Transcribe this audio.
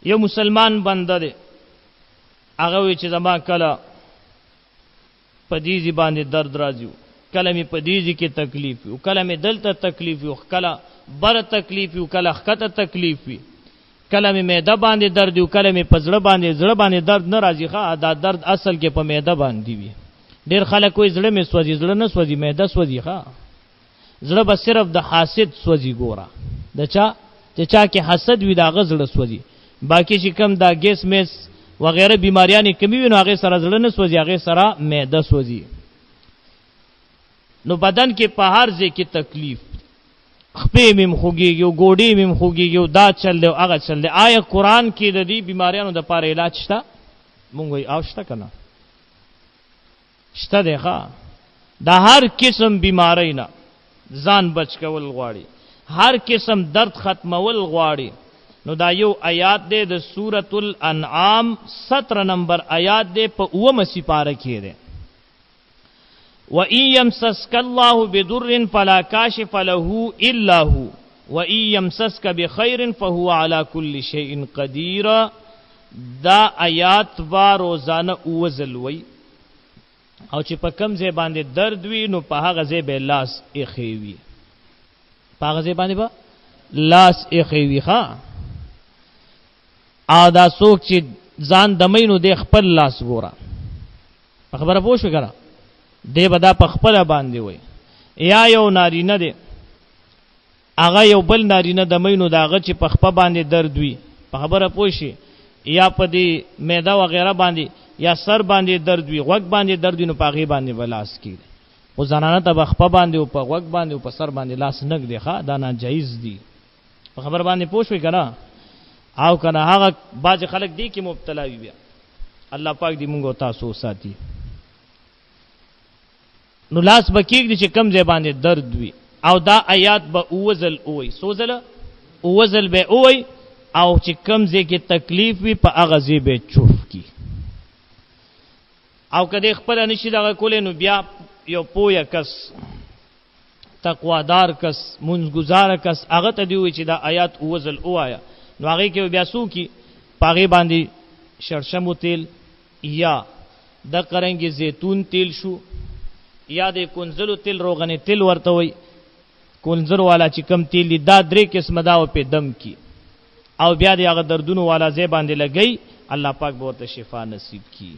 یو مسلمان بنده دی هغه وی چې زما کله پدیزی باندې درد راځي کله می پدیزی کې تکلیف وي کله می دلته تکلیف وي کله بر تکلیف وي کله خطه تکلیف وي کله می معده باندې درد وي کله می پزړه باندې درد نه راځي ښا دا درد اصل کې په معده باندې وي ډیر خلک وي زړه می سوځي زړه نه سوځي معده سوځي ښا زړه به صرف د حاسد سوځي ګوره د چا کې حسد وي دا غزړه سوځي باقی چې کم دا ګیس میس وغیرہ بیماریاں کمی وي نو هغه سره زړه نه سوځي هغه سره معده سوځي نو بدن کې په هر ځای کې تکلیف خپې مم خوږيږي او ګوډې مم خوږيږي او دا چل دی هغه چل دی آیا قران کې د دې بیماریانو د لپاره علاج شته مونږ وي او شته کنه شته دی ښا دا هر قسم بیماری نه ځان بچ کول غواړي هر قسم درد ختمول غواړي نو دا یو آیات دی د سورۃ الانعام 17 نمبر آیات دی په 9 سپاره کې دی وَإِن يَمْسَسْكَ اللَّهُ بِضُرٍّ فَلَا كَاشِفَ لَهُ إِلَّا هُوَ وَإِن يَمْسَسْكَ بِخَيْرٍ فَهُوَ عَلَى كُلِّ شَيْءٍ قَدِيرٌ دا آیات وا روزانه وزلوي او چې په کم ځای باندې درد وي نو په هغه ځای به لاس اخیوي په هغه ځای باندې به لاس اخیوي ښا ا دا څوک چې ځان دمینو د خپل لاس ګوره خبره پوه شو کنه دی به دا په خپل باندې وي یا یو نارینه دی هغه یو بل نارینه دمینو داغه چې په خپل باندې درد وي په خبره پوه شي یا په دې معده وغیرہ باندې یا سر باندې درد وي غوږ باندې درد نو پاغي باندې ولاس کیږي او زنانه ته خپل باندې او په غوږ باندې او په سر باندې لاس نګ دی ښا دا ناجایز دی په خبر باندې پوه شو کنه او کنه هغه باج خلک دی کې مبتلا وي بیا الله پاک دې موږ تاسو ساتي نو لاس بکیږي چې کم ځای باندې درد وي او دا آیات به اوزل اوي سوزل اوزل به اوي او چې کم ځای کې تکلیف وي په هغه ځای به چوف کی او کله خپل نشي دغه کولې نو بیا یو پویا کس تقوادار کس منځګزار کس هغه ته دی وي چې دا آیات اوزل اوایا نو هغه کې بیا سو کی پاغي باندې شرشمو تیل یا د قرنګي زيتون تیل شو یا د کونزلو تیل روغنی تیل ورته وي کونزر والا چې کم تیل دا درې قسمه دا په دم کی او بیا د هغه دردونو والا ځای باندې لګي الله پاک به ورته شفا نصیب کی